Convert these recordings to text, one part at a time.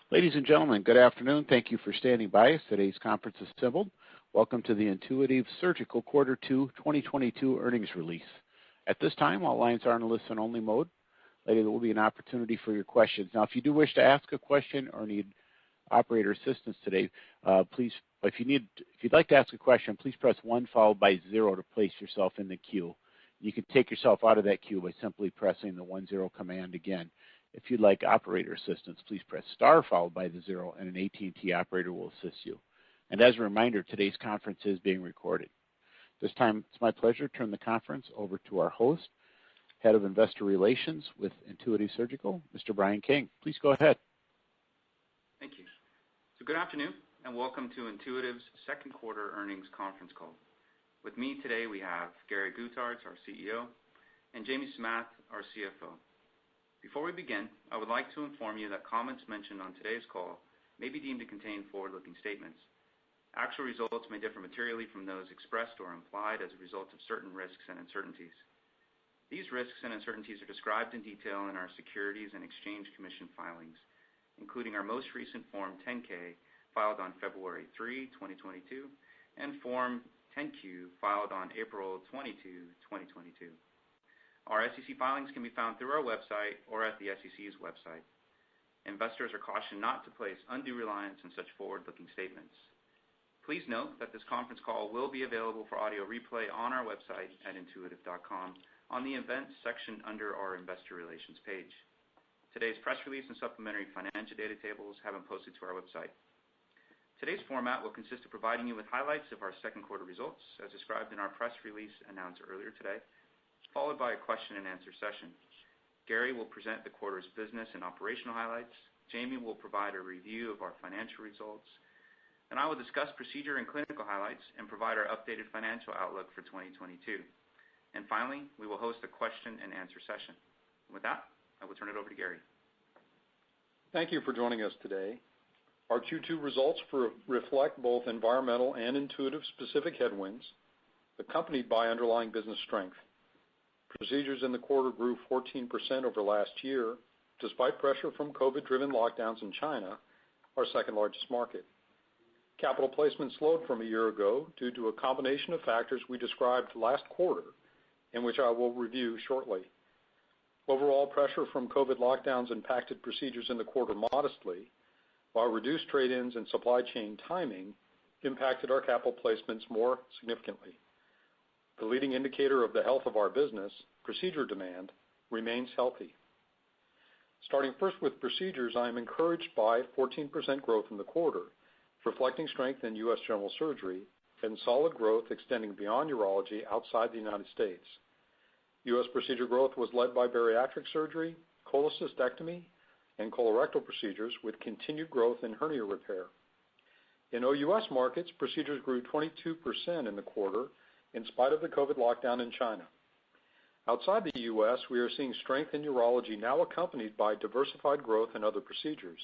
Ladies and gentlemen, good afternoon. Thank you for standing by as today's conference is assembled. Welcome to the Intuitive Surgical Quarter 2 2022 earnings release. At this time, all lines are in a listen-only mode. Later, there will be an opportunity for your questions. Now, if you do wish to ask a question or need operator assistance today, if you'd like to ask a question, please press 1 followed by 0 to place yourself in the queue. You can take yourself out of that queue by simply pressing the 1-0 command again. If you'd like operator assistance, please press star followed by the 0, and an AT&T operator will assist you. And as a reminder, today's conference is being recorded. This time, it's my pleasure to turn the conference over to our host, Head of Investor Relations with Intuitive Surgical, Mr. Brian King. Please go ahead. Thank you. So good afternoon, and welcome to Intuitive's second quarter earnings conference call. With me today, we have Gary Guthart, our CEO, and Jamie Samath, our CFO. Before we begin, I would like to inform you that comments mentioned on today's call may be deemed to contain forward-looking statements. Actual results may differ materially from those expressed or implied as a result of certain risks and uncertainties. These risks and uncertainties are described in detail in our Securities and Exchange Commission filings, including our most recent Form 10-K filed on February 3, 2022, and Form 10-Q filed on April 22, 2022. Our SEC filings can be found through our website or at the SEC's website. Investors are cautioned not to place undue reliance on such forward-looking statements. Please note that this conference call will be available for audio replay on our website at intuitive.com on the events section under our Investor Relations page. Today's press release and supplementary financial data tables have been posted to our website. Today's format will consist of providing you with highlights of our second quarter results as described in our press release announced earlier today, followed by a question and answer session. Gary will present the quarter's business and operational highlights. Jamie will provide a review of our financial results, and I will discuss procedure and clinical highlights and provide our updated financial outlook for 2022. And finally, we will host a question and answer session. With that, I will turn it over to Gary. Thank you for joining us today. Our Q2 results reflect both environmental and Intuitive specific headwinds, accompanied by underlying business strength. Procedures in the quarter grew 14% over last year, despite pressure from COVID-driven lockdowns in China, our second largest market. Capital placement slowed from a year ago due to a combination of factors we described last quarter, and which I will review shortly. Overall pressure from COVID lockdowns impacted procedures in the quarter modestly, while reduced trade-ins and supply chain timing impacted our capital placements more significantly. The leading indicator of the health of our business, procedure demand, remains healthy. Starting first with procedures, I am encouraged by 14% growth in the quarter, reflecting strength in U.S. general surgery and solid growth extending beyond urology outside the United States. U.S. procedure growth was led by bariatric surgery, cholecystectomy, and colorectal procedures, with continued growth in hernia repair. In OUS markets, procedures grew 22% in the quarter, in spite of the COVID lockdown in China. Outside the U.S., we are seeing strength in urology now accompanied by diversified growth in other procedures.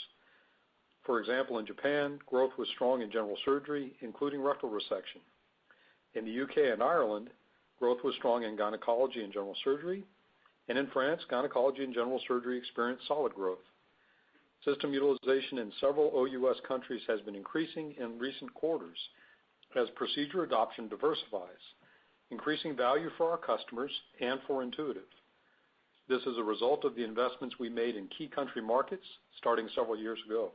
For example, in Japan, growth was strong in general surgery, including rectal resection. In the UK and Ireland, growth was strong in gynecology and general surgery, and in France, gynecology and general surgery experienced solid growth. System utilization in several OUS countries has been increasing in recent quarters as procedure adoption diversifies, increasing value for our customers and for Intuitive. This is a result of the investments we made in key country markets starting several years ago.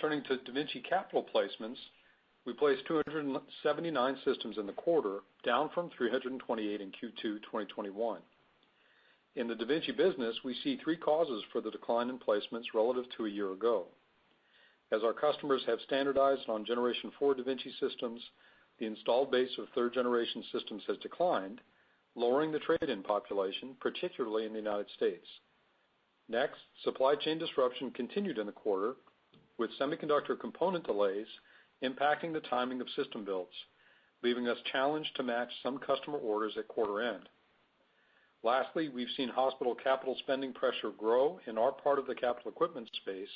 Turning to Da Vinci capital placements, we placed 279 systems in the quarter, down from 328 in Q2 2021. In the Da Vinci business, we see three causes for the decline in placements relative to a year ago. As our customers have standardized on Generation 4 Da Vinci systems, the installed base of third-generation systems has declined, lowering the trade-in population, particularly in the United States. Next, supply chain disruption continued in the quarter, with semiconductor component delays impacting the timing of system builds, leaving us challenged to match some customer orders at quarter end. Lastly, we've seen hospital capital spending pressure grow in our part of the capital equipment space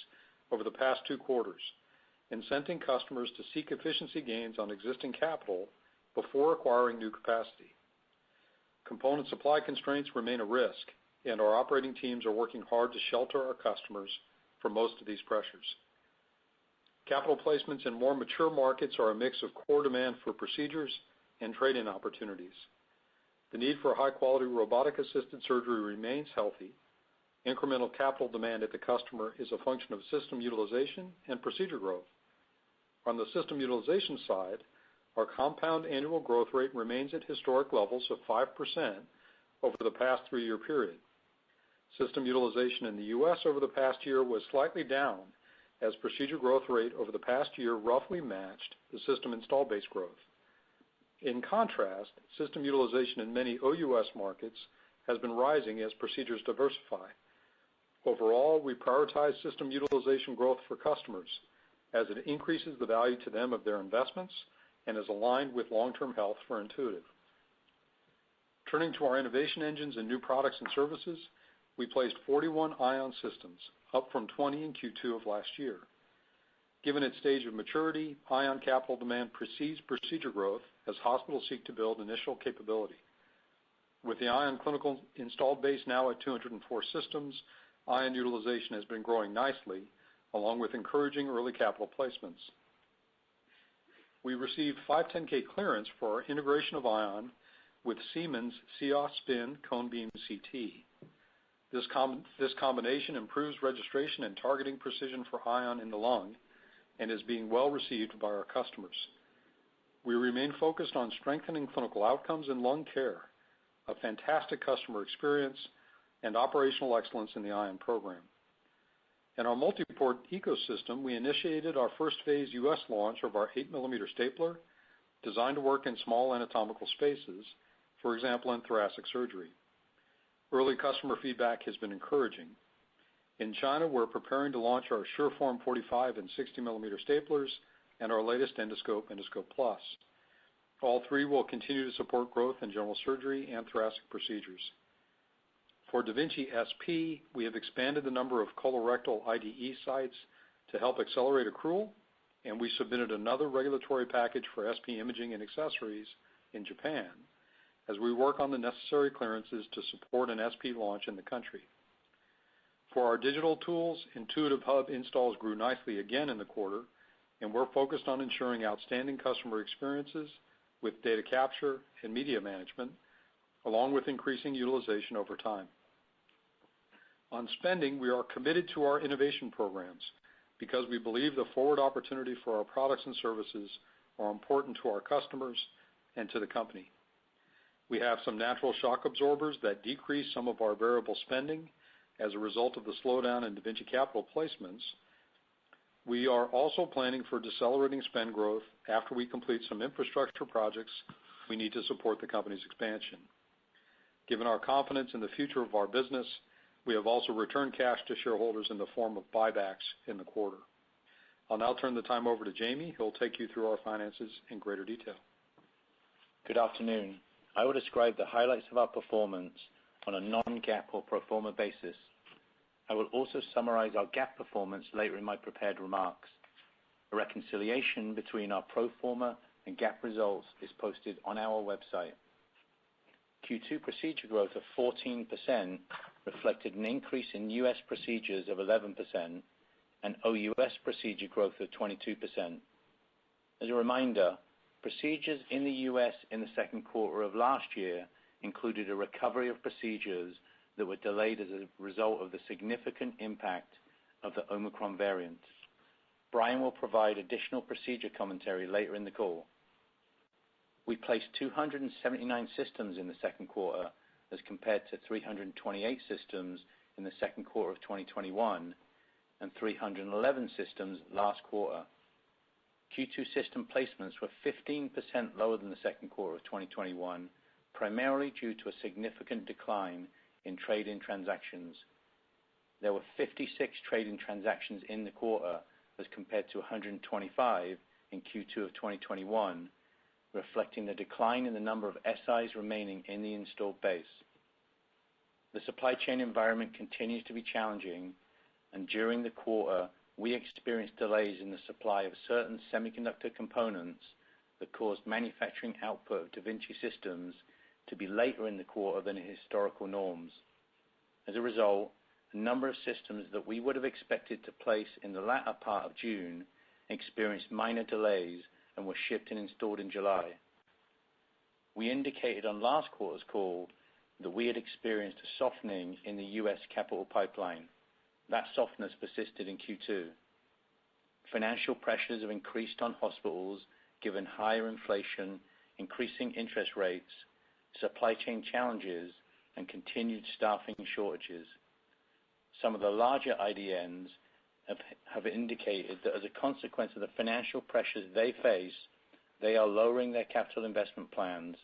over the past 2 quarters, incenting customers to seek efficiency gains on existing capital before acquiring new capacity. Component supply constraints remain a risk, and our operating teams are working hard to shelter our customers for most of these pressures. Capital placements in more mature markets are a mix of core demand for procedures and trade-in opportunities. The need for high-quality robotic-assisted surgery remains healthy. Incremental capital demand at the customer is a function of system utilization and procedure growth. On the system utilization side, our compound annual growth rate remains at historic levels of 5% over the past 3-year period. System utilization in the U.S. over the past year was slightly down as procedure growth rate over the past year roughly matched the system install base growth. In contrast, system utilization in many OUS markets has been rising as procedures diversify. Overall, we prioritize system utilization growth for customers as it increases the value to them of their investments and is aligned with long-term health for Intuitive. Turning to our innovation engines and new products and services, we placed 41 Ion systems, up from 20 in Q2 of last year. Given its stage of maturity, Ion capital demand precedes procedure growth as hospitals seek to build initial capability. With the Ion clinical installed base now at 204 systems, Ion utilization has been growing nicely, along with encouraging early capital placements. We received 510(k) clearance for our integration of Ion with Siemens CIOS Spin cone beam CT. This combination improves registration and targeting precision for Ion in the lung and is being well received by our customers. We remain focused on strengthening clinical outcomes in lung care, a fantastic customer experience, and operational excellence in the Ion program. In our multi-port ecosystem, we initiated our first phase U.S. launch of our 8mm stapler, designed to work in small anatomical spaces, for example in thoracic surgery. Early customer feedback has been encouraging. In China, we're preparing to launch our SureForm 45 and 60mm staplers and our latest endoscope, Endoscope Plus. All three will continue to support growth in general surgery and thoracic procedures. For da Vinci SP, we have expanded the number of colorectal IDE sites to help accelerate accrual, and we submitted another regulatory package for SP imaging and accessories in Japan as we work on the necessary clearances to support an SP launch in the country. For our digital tools, Intuitive Hub installs grew nicely again in the quarter, and we're focused on ensuring outstanding customer experiences with data capture and media management, along with increasing utilization over time. On spending, we are committed to our innovation programs because we believe the forward opportunity for our products and services are important to our customers and to the company. We have some natural shock absorbers that decrease some of our variable spending as a result of the slowdown in da Vinci capital placements. We are also planning for decelerating spend growth after we complete some infrastructure projects we need to support the company's expansion. Given our confidence in the future of our business, we have also returned cash to shareholders in the form of buybacks in the quarter. I'll now turn the time over to Jamie, who will take you through our finances in greater detail. Good afternoon. I will describe the highlights of our performance on a non-GAAP or pro forma basis. I will also summarize our GAAP performance later in my prepared remarks. A reconciliation between our pro forma and GAAP results is posted on our website. Q2 procedure growth of 14% reflected an increase in U.S. procedures of 11% and OUS procedure growth of 22%. As a reminder, procedures in the U.S. in the second quarter of last year included a recovery of procedures that were delayed as a result of the significant impact of the Omicron variant. Brian will provide additional procedure commentary later in the call. We placed 279 systems in the second quarter as compared to 328 systems in the second quarter of 2021 and 311 systems last quarter. Q2 system placements were 15% lower than the second quarter of 2021, primarily due to a significant decline in trade-in transactions. There were 56 trade-in transactions in the quarter as compared to 125 in Q2 of 2021, reflecting the decline in the number of SIs remaining in the installed base. The supply chain environment continues to be challenging, and during the quarter, we experienced delays in the supply of certain semiconductor components that caused manufacturing output of da Vinci systems to be later in the quarter than historical norms. As a result, a number of systems that we would have expected to place in the latter part of June experienced minor delays and were shipped and installed in July. We indicated on last quarter's call that we had experienced a softening in the U.S. capital pipeline. That softness persisted in Q2. Financial pressures have increased on hospitals given higher inflation, increasing interest rates, supply chain challenges, and continued staffing shortages. Some of the larger IDNs have indicated that as a consequence of the financial pressures they face, they are lowering their capital investment plans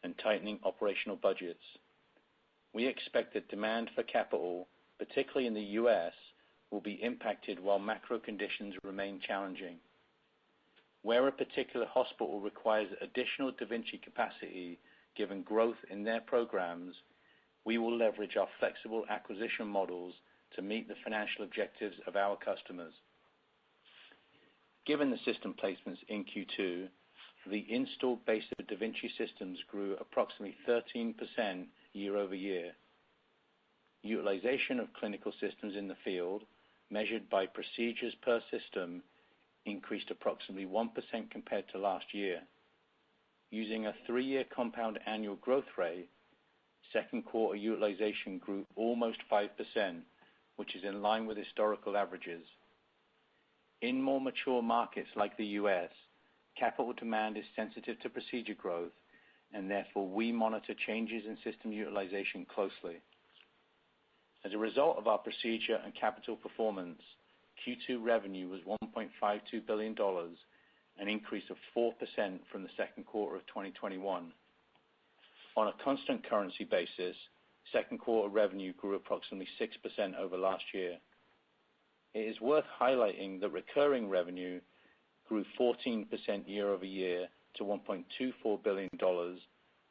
and tightening operational budgets. We expect that demand for capital, particularly in the U.S., will be impacted while macro conditions remain challenging. Where a particular hospital requires additional Da Vinci capacity given growth in their programs, we will leverage our flexible acquisition models to meet the financial objectives of our customers. Given the system placements in Q2, the installed base of Da Vinci systems grew approximately 13% year over year. Utilization of clinical systems in the field, measured by procedures per system, increased approximately 1% compared to last year. Using a 3-year compound annual growth rate, second quarter utilization grew almost 5%, which is in line with historical averages. In more mature markets like the U.S., capital demand is sensitive to procedure growth, and therefore we monitor changes in system utilization closely. As a result of our procedure and capital performance, Q2 revenue was $1.52 billion, an increase of 4% from the second quarter of 2021. On a constant currency basis, second quarter revenue grew approximately 6% over last year. It is worth highlighting that recurring revenue grew 14% year over year to $1.24 billion,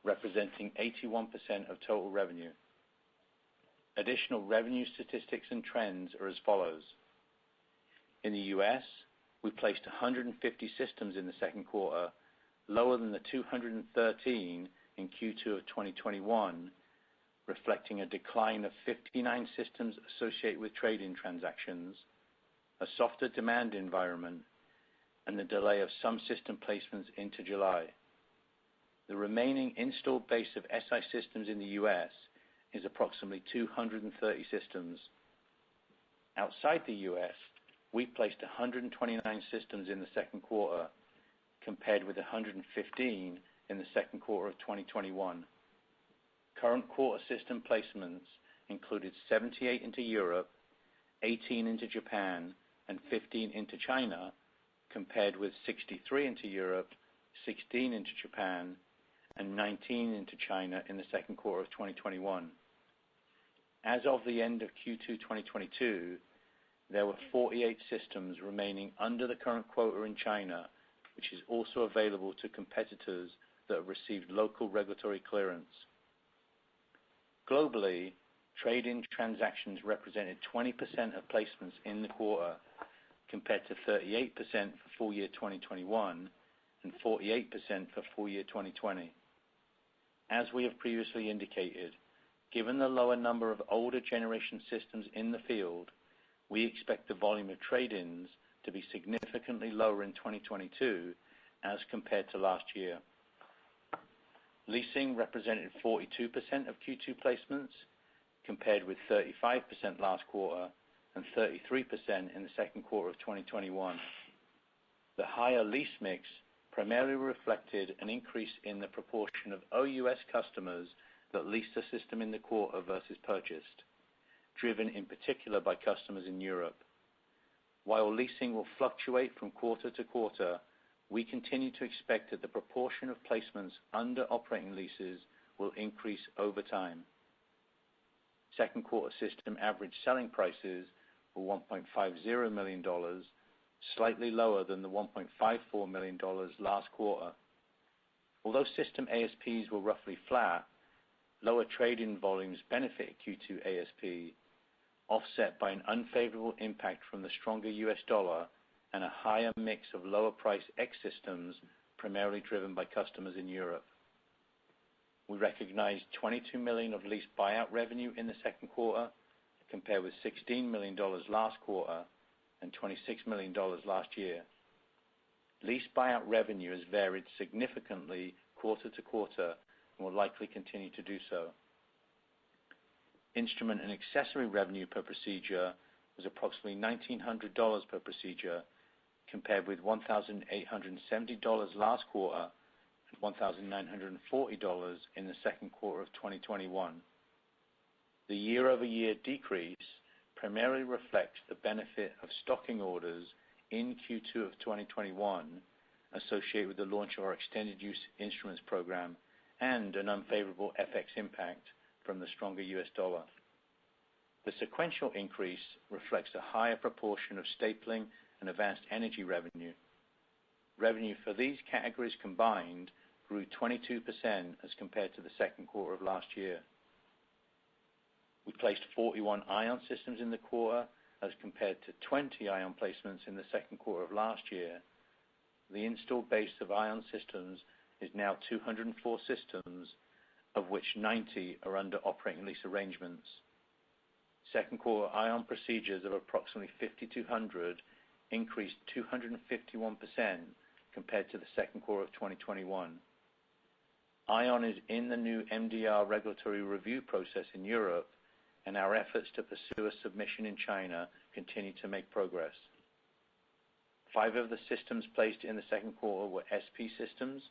representing 81% of total revenue. Additional revenue statistics and trends are as follows. In the U.S., we placed 150 systems in the second quarter, lower than the 213 in Q2 of 2021, reflecting a decline of 59 systems associated with trade-in transactions, a softer demand environment, and the delay of some system placements into July. The remaining installed base of SI systems in the U.S. is approximately 230 systems. Outside the U.S., we placed 129 systems in the second quarter, compared with 115 in the second quarter of 2021. Current quarter system placements included 78 into Europe, 18 into Japan, and 15 into China, compared with 63 into Europe, 16 into Japan, and 19 into China in the second quarter of 2021. As of the end of Q2 2022, there were 48 systems remaining under the current quota in China, which is also available to competitors that have received local regulatory clearance. Globally, trade-in transactions represented 20% of placements in the quarter, compared to 38% for full year 2021 and 48% for full year 2020. As we have previously indicated, given the lower number of older generation systems in the field, we expect the volume of trade-ins to be significantly lower in 2022 as compared to last year. Leasing represented 42% of Q2 placements, compared with 35% last quarter and 33% in the second quarter of 2021. The higher lease mix primarily reflected an increase in the proportion of OUS customers that leased a system in the quarter versus purchased, driven in particular by customers in Europe. While leasing will fluctuate from quarter to quarter, we continue to expect that the proportion of placements under operating leases will increase over time. Second quarter system average selling prices were $1.50 million, slightly lower than the $1.54 million last quarter. Although system ASPs were roughly flat, lower trade-in volumes benefited Q2 ASP, offset by an unfavorable impact from the stronger US dollar and a higher mix of lower price X systems, primarily driven by customers in Europe. We recognized $22 million of lease buyout revenue in the second quarter, compared with $16 million last quarter and $26 million last year. Lease buyout revenue has varied significantly quarter to quarter and will likely continue to do so. Instrument and accessory revenue per procedure was approximately $1,900 per procedure, compared with $1,870 last quarter and $1,940 in the second quarter of 2021. The year-over-year decrease primarily reflects the benefit of stocking orders in Q2 of 2021 associated with the launch of our extended use instruments program and an unfavorable FX impact from the stronger US dollar. The sequential increase reflects a higher proportion of stapling and advanced energy revenue. Revenue for these categories combined grew 22% as compared to the second quarter of last year. We placed 41 Ion systems in the quarter as compared to 20 Ion placements in the second quarter of last year. The installed base of Ion systems is now 204 systems, of which 90 are under operating lease arrangements. Second quarter Ion procedures of approximately 5,200 increased 251% compared to the second quarter of 2021. Ion is in the new MDR regulatory review process in Europe, and our efforts to pursue a submission in China continue to make progress. 5 of the systems placed in the second quarter were SP systems,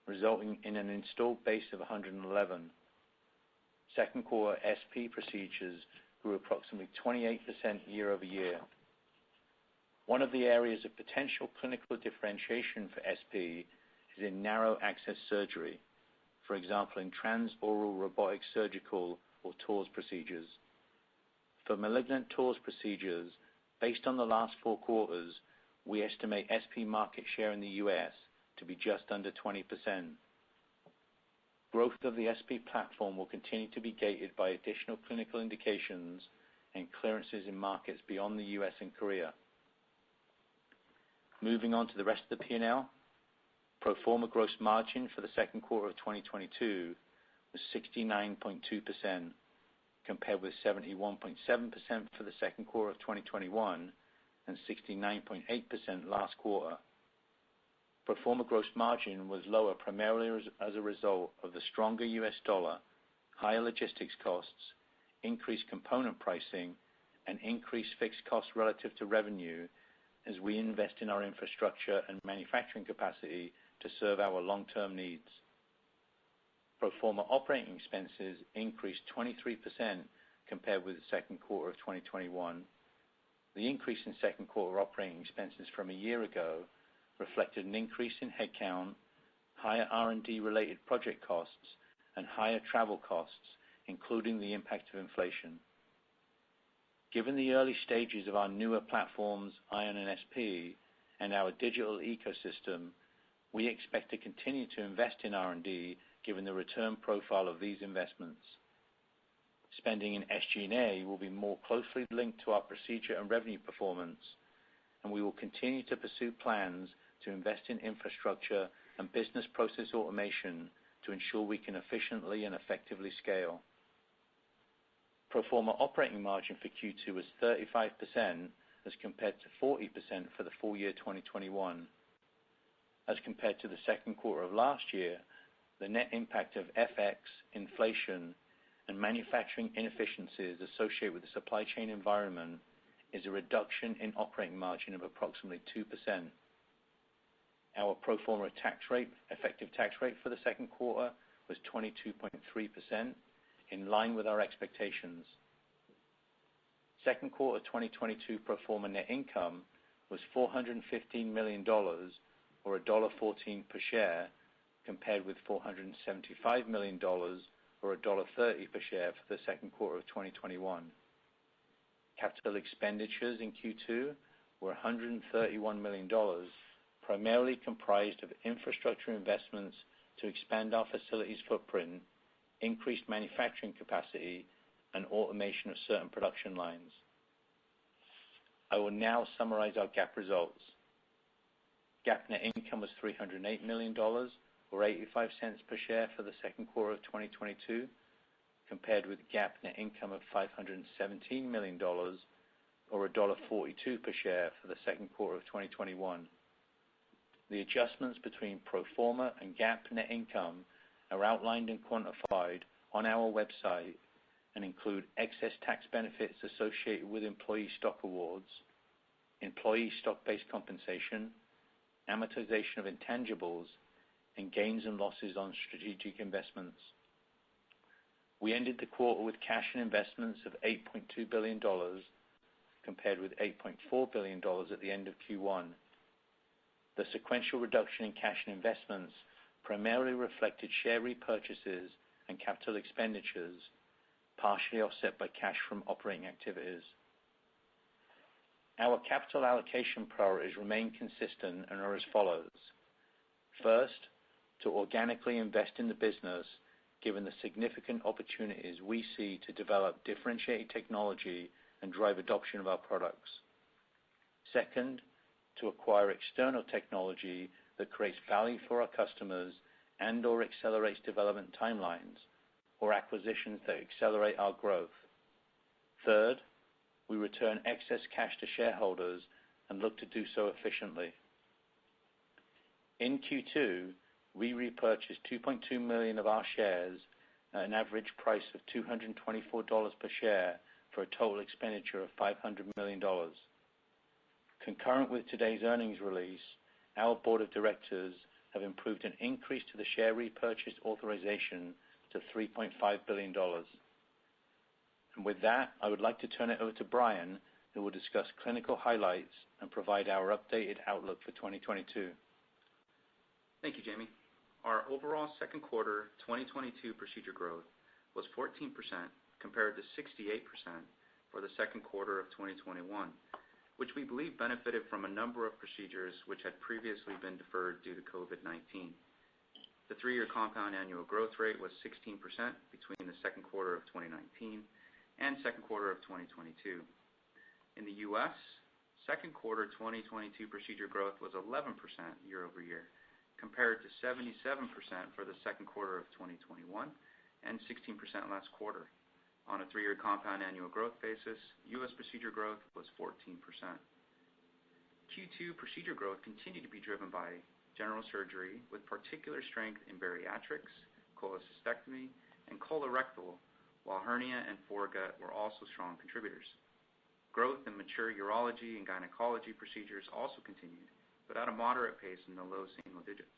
resulting in an installed base of 111. Second quarter SP procedures grew approximately 28% year-over-year. One of the areas of potential clinical differentiation for SP is in narrow access surgery, for example, in transoral robotic surgical or TORS procedures. For malignant TORS procedures, based on the last 4 quarters, we estimate SP market share in the U.S. to be just under 20%. Growth of the SP platform will continue to be gated by additional clinical indications and clearances in markets beyond the U.S. and Korea. Moving on to the rest of the P&L, pro forma gross margin for the second quarter of 2022 was 69.2%, compared with 71.7% for the second quarter of 2021 and 69.8% last quarter. Pro forma gross margin was lower primarily as a result of the stronger US dollar, higher logistics costs, increased component pricing, and increased fixed costs relative to revenue as we invest in our infrastructure and manufacturing capacity to serve our long-term needs. Pro forma operating expenses increased 23% compared with the second quarter of 2021. The increase in second quarter operating expenses from a year ago reflected an increase in headcount, higher R&D related project costs, and higher travel costs, including the impact of inflation. Given the early stages of our newer platforms, Ion and SP, and our digital ecosystem, we expect to continue to invest in R&D given the return profile of these investments. Spending in SG&A will be more closely linked to our procedure and revenue performance, and we will continue to pursue plans to invest in infrastructure and business process automation to ensure we can efficiently and effectively scale. Pro forma operating margin for Q2 was 35% as compared to 40% for the full year 2021. As compared to the second quarter of last year, the net impact of FX, inflation, and manufacturing inefficiencies associated with the supply chain environment is a reduction in operating margin of approximately 2%. Our pro forma effective tax rate for the second quarter was 22.3%, in line with our expectations. Second quarter 2022 pro forma net income was $415 million, or $1.14 per share, compared with $475 million, or $1.30 per share for the second quarter of 2021. Capital expenditures in Q2 were $131 million, primarily comprised of infrastructure investments to expand our facilities footprint, increased manufacturing capacity, and automation of certain production lines. I will now summarize our GAAP results. GAAP net income was $308 million, or $0.85 per share for the second quarter of 2022, compared with GAAP net income of $517 million, or $1.42 per share for the second quarter of 2021. The adjustments between pro forma and GAAP net income are outlined and quantified on our website and include excess tax benefits associated with employee stock awards, employee stock-based compensation, amortization of intangibles, and gains and losses on strategic investments. We ended the quarter with cash and investments of $8.2 billion, compared with $8.4 billion at the end of Q1. The sequential reduction in cash and investments primarily reflected share repurchases and capital expenditures, partially offset by cash from operating activities. Our capital allocation priorities remain consistent and are as follows. First, to organically invest in the business, given the significant opportunities we see to develop differentiated technology and drive adoption of our products. Second, to acquire external technology that creates value for our customers and/or accelerates development timelines, or acquisitions that accelerate our growth. Third, we return excess cash to shareholders and look to do so efficiently. In Q2, we repurchased 2.2 million of our shares at an average price of $224 per share for a total expenditure of $500 million. Concurrent with today's earnings release, our board of directors have approved an increase to the share repurchase authorization to $3.5 billion. And with that, I would like to turn it over to Brian, who will discuss clinical highlights and provide our updated outlook for 2022. Thank you, Jamie. Our overall second quarter 2022 procedure growth was 14% compared to 68% for the second quarter of 2021, which we believe benefited from a number of procedures which had previously been deferred due to COVID-19. The 3-year compound annual growth rate was 16% between the second quarter of 2019 and second quarter of 2022. In the U.S., second quarter 2022 procedure growth was 11% year over year, compared to 77% for the second quarter of 2021 and 16% last quarter. On a 3-year compound annual growth basis, U.S. procedure growth was 14%. Q2 procedure growth continued to be driven by general surgery, with particular strength in bariatrics, cholecystectomy, and colorectal, while hernia and foregut were also strong contributors. Growth in mature urology and gynecology procedures also continued, but at a moderate pace in the low single digits.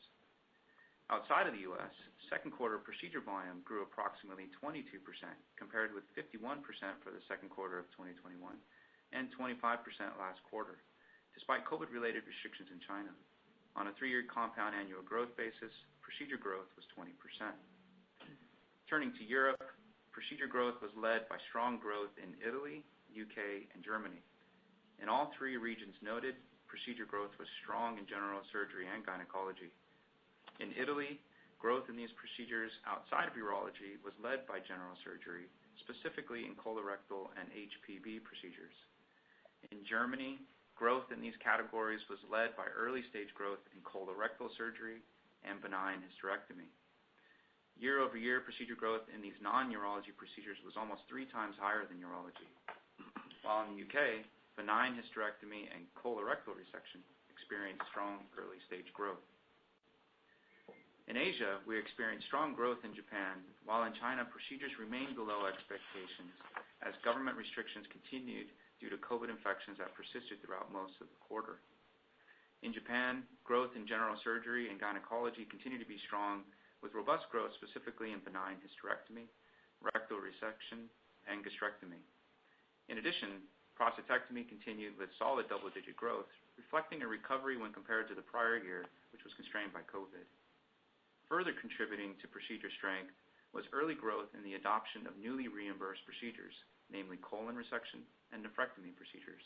Outside of the U.S., second quarter procedure volume grew approximately 22%, compared with 51% for the second quarter of 2021 and 25% last quarter, despite COVID-related restrictions in China. On a 3-year compound annual growth basis, procedure growth was 20%. Turning to Europe, procedure growth was led by strong growth in Italy, UK, and Germany. In all 3 regions noted, procedure growth was strong in general surgery and gynecology. In Italy, growth in these procedures outside of urology was led by general surgery, specifically in colorectal and HPB procedures. In Germany, growth in these categories was led by early-stage growth in colorectal surgery and benign hysterectomy. Year-over-year procedure growth in these non-urology procedures was almost 3 times higher than urology. While in the UK, benign hysterectomy and colorectal resection experienced strong early-stage growth. In Asia, we experienced strong growth in Japan, while in China, procedures remained below expectations as government restrictions continued due to COVID infections that persisted throughout most of the quarter. In Japan, growth in general surgery and gynecology continued to be strong, with robust growth specifically in benign hysterectomy, rectal resection, and gastrectomy. In addition, prostatectomy continued with solid double-digit growth, reflecting a recovery when compared to the prior year, which was constrained by COVID. Further contributing to procedure strength was early growth in the adoption of newly reimbursed procedures, namely colon resection and nephrectomy procedures.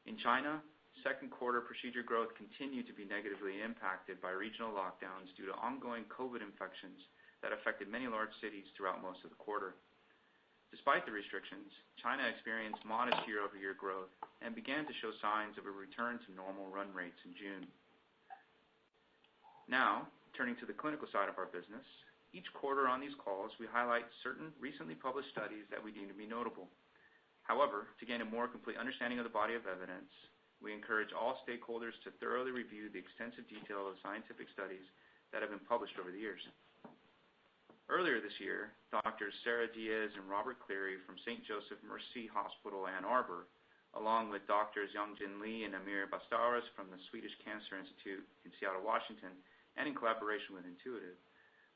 In China, second quarter procedure growth continued to be negatively impacted by regional lockdowns due to ongoing COVID infections that affected many large cities throughout most of the quarter. Despite the restrictions, China experienced modest year-over-year growth and began to show signs of a return to normal run rates in June. Now, turning to the clinical side of our business, Each quarter on these calls, we highlight certain recently published studies that we deem to be notable. However, to gain a more complete understanding of the body of evidence, we encourage all stakeholders to thoroughly review the extensive detail of scientific studies that have been published over the years. Earlier this year, Drs. Sarah Diaz and Robert Cleary from St. Joseph Mercy Hospital, Ann Arbor, along with Drs. Youngjin Lee and Amir Bastauras from the Swedish Cancer Institute in Seattle, Washington, and in collaboration with Intuitive,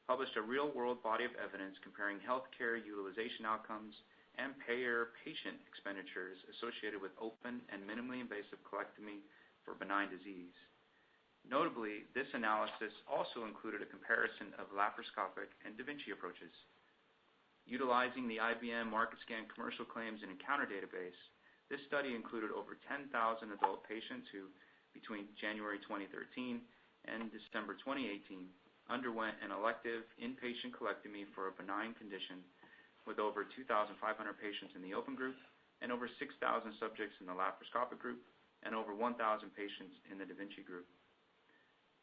published a real-world body of evidence comparing healthcare utilization outcomes and payer-patient expenditures associated with open and minimally invasive colectomy for benign disease. Notably, this analysis also included a comparison of laparoscopic and Da Vinci approaches. Utilizing the IBM MarketScan commercial claims and encounter database, this study included over 10,000 adult patients who, between January 2013 and December 2018, underwent an elective inpatient colectomy for a benign condition, with over 2,500 patients in the open group and over 6,000 subjects in the laparoscopic group and over 1,000 patients in the Da Vinci group.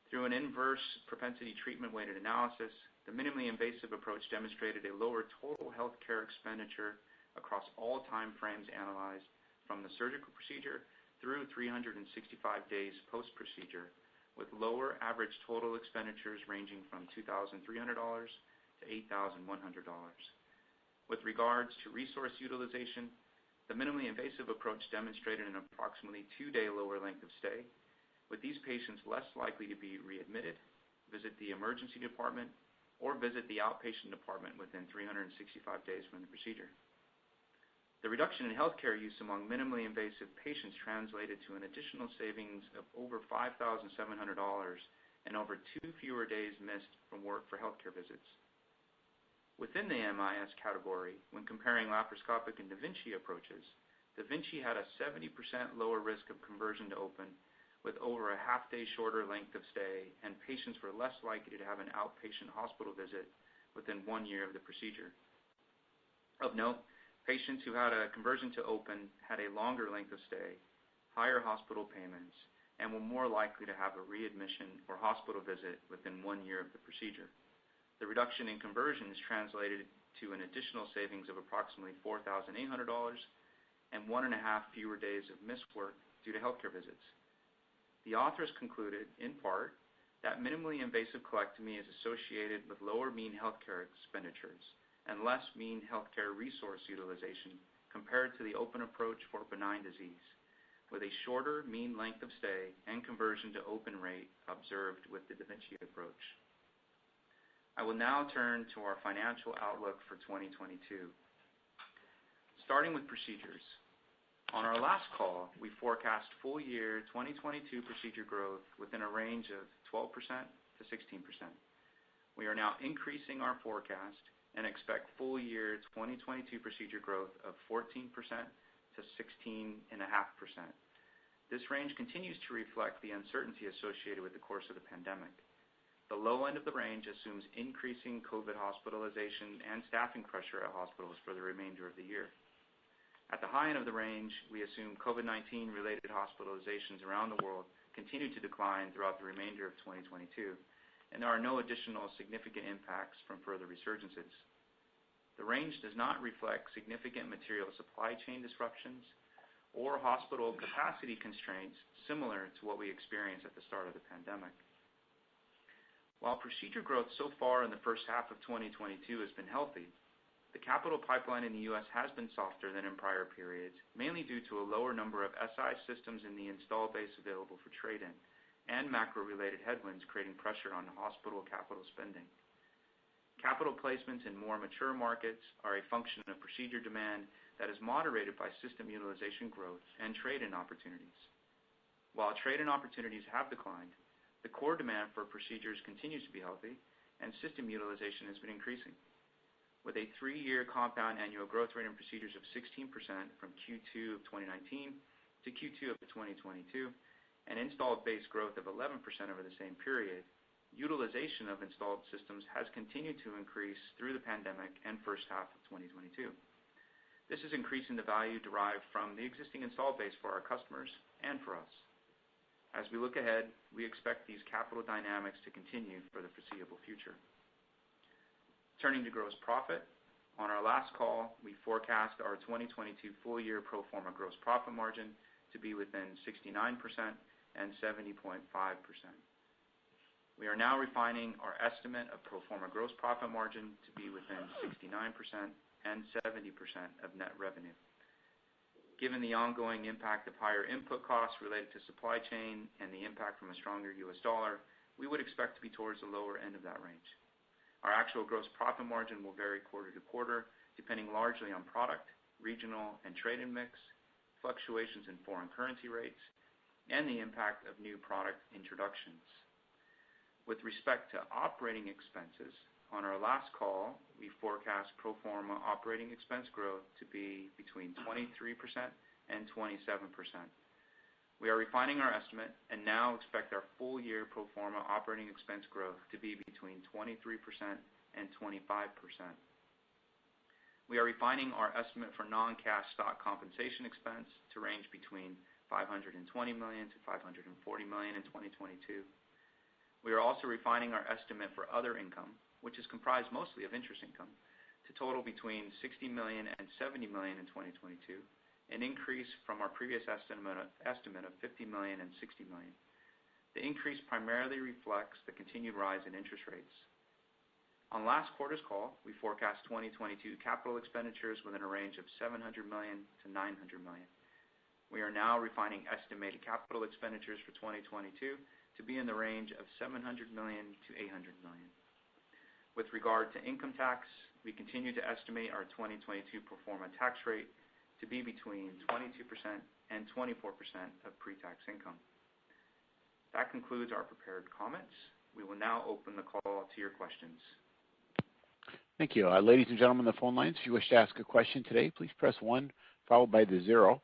Through an inverse propensity treatment weighted analysis, the minimally invasive approach demonstrated a lower total healthcare expenditure across all time frames analyzed from the surgical procedure through 365 days post-procedure, with lower average total expenditures ranging from $2,300 to $8,100. With regards to resource utilization, the minimally invasive approach demonstrated an approximately 2-day lower length of stay, with these patients less likely to be readmitted, visit the emergency department, or visit the outpatient department within 365 days from the procedure. The reduction in healthcare use among minimally invasive patients translated to an additional savings of over $5,700 and over 2 fewer days missed from work for healthcare visits. Within the MIS category, when comparing laparoscopic and Da Vinci approaches, Da Vinci had a 70% lower risk of conversion to open, with over a half-day shorter length of stay, and patients were less likely to have an outpatient hospital visit within 1 year of the procedure. Of note, patients who had a conversion to open had a longer length of stay, higher hospital payments, and were more likely to have a readmission or hospital visit within 1 year of the procedure. The reduction in conversions translated to an additional savings of approximately $4,800 and 1.5 fewer days of missed work due to healthcare visits. The authors concluded, in part, that minimally invasive colectomy is associated with lower mean healthcare expenditures and less mean healthcare resource utilization compared to the open approach for benign disease, with a shorter mean length of stay and conversion to open rate observed with the Da Vinci approach. I will now turn to our financial outlook for 2022. Starting with procedures. On our last call, we forecast full year 2022 procedure growth within a range of 12% to 16%. We are now increasing our forecast and expect full year 2022 procedure growth of 14% to 16.5%. This range continues to reflect the uncertainty associated with the course of the pandemic. The low end of the range assumes increasing COVID hospitalization and staffing pressure at hospitals for the remainder of the year. At the high end of the range, we assume COVID-19 related hospitalizations around the world continue to decline throughout the remainder of 2022, and there are no additional significant impacts from further resurgences. The range does not reflect significant material supply chain disruptions or hospital capacity constraints similar to what we experienced at the start of the pandemic. While procedure growth so far in the first half of 2022 has been healthy, the capital pipeline in the U.S. has been softer than in prior periods, mainly due to a lower number of SI systems in the install base available for trade-in, and macro-related headwinds creating pressure on hospital capital spending. Capital placements in more mature markets are a function of procedure demand that is moderated by system utilization growth and trade-in opportunities. While trade-in opportunities have declined, the core demand for procedures continues to be healthy, and system utilization has been increasing. With a 3-year compound annual growth rate in procedures of 16% from Q2 of 2019 to Q2 of 2022, and installed base growth of 11% over the same period, utilization of installed systems has continued to increase through the pandemic and first half of 2022. This is increasing the value derived from the existing installed base for our customers and for us. As we look ahead, we expect these capital dynamics to continue for the foreseeable future. Turning to gross profit, on our last call, we forecast our 2022 full-year pro forma gross profit margin to be within 69% and 70.5%. We are now refining our estimate of pro forma gross profit margin to be within 69% and 70% of net revenue. Given the ongoing impact of higher input costs related to supply chain and the impact from a stronger U.S. dollar, we would expect to be towards the lower end of that range. Our actual gross profit margin will vary quarter to quarter, depending largely on product, regional, and trade-in mix, fluctuations in foreign currency rates, and the impact of new product introductions. With respect to operating expenses, on our last call, we forecast pro forma operating expense growth to be between 23% and 27%. We are refining our estimate and now expect our full-year pro forma operating expense growth to be between 23% and 25%. We are refining our estimate for non-cash stock compensation expense to range between $520 million to $540 million in 2022. We are also refining our estimate for other income, which is comprised mostly of interest income, to total between $60 million and $70 million in 2022, an increase from our previous estimate of $50 million and $60 million. The increase primarily reflects the continued rise in interest rates. On last quarter's call, we forecast 2022 capital expenditures within a range of $700 million to $900 million. We are now refining estimated capital expenditures for 2022 to be in the range of $700 million to $800 million. With regard to income tax, we continue to estimate our 2022 pro forma tax rate to be between 22% and 24% of pre-tax income. That concludes our prepared comments. We will now open the call to your questions. Thank you. Ladies and gentlemen on the phone lines, if you wish to ask a question today, please press 1 followed by the 0.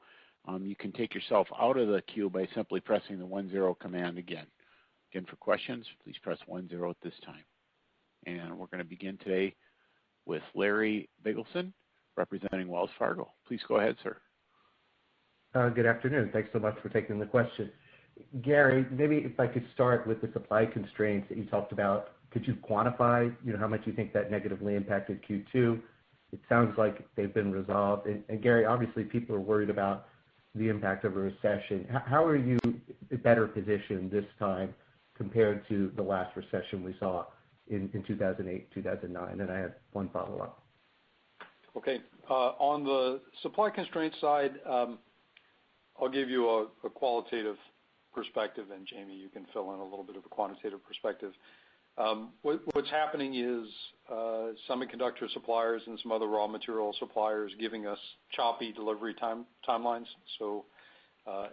You can take yourself out of the queue by simply pressing the 1-0 command again. Again, for questions, please press 1-0 at this time. And we're going to begin today with Larry Biegelsen, representing Wells Fargo. Please go ahead, sir. Good afternoon. Thanks so much for taking the question. Gary, maybe if I could start with the supply constraints that you talked about, could you quantify, how much you think that negatively impacted Q2? It sounds like they've been resolved. And Gary, obviously people are worried about the impact of a recession. How are you better positioned this time compared to the last recession we saw in 2008, 2009? And I have one follow-up. Okay. On the supply constraint side, I'll give you a qualitative perspective, and Jamie, you can fill in a little bit of a quantitative perspective. What's happening is semiconductor suppliers and some other raw material suppliers giving us choppy delivery timelines, so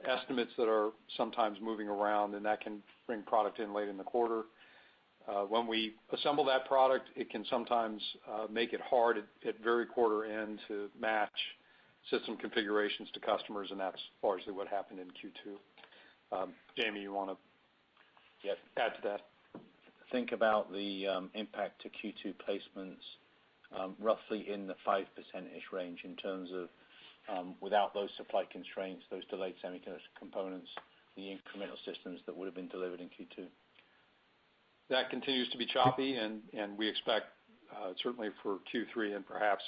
estimates that are sometimes moving around, and that can bring product in late in the quarter. When we assemble that product, it can sometimes make it hard at very quarter end to match system configurations to customers, and that's largely what happened in Q2. Jamie, you want to add to that? Think about the impact to Q2 placements roughly in the 5% range in terms of without those supply constraints, those delayed semiconductor components, the incremental systems that would have been delivered in Q2. That continues to be choppy, and we expect certainly for Q3 and perhaps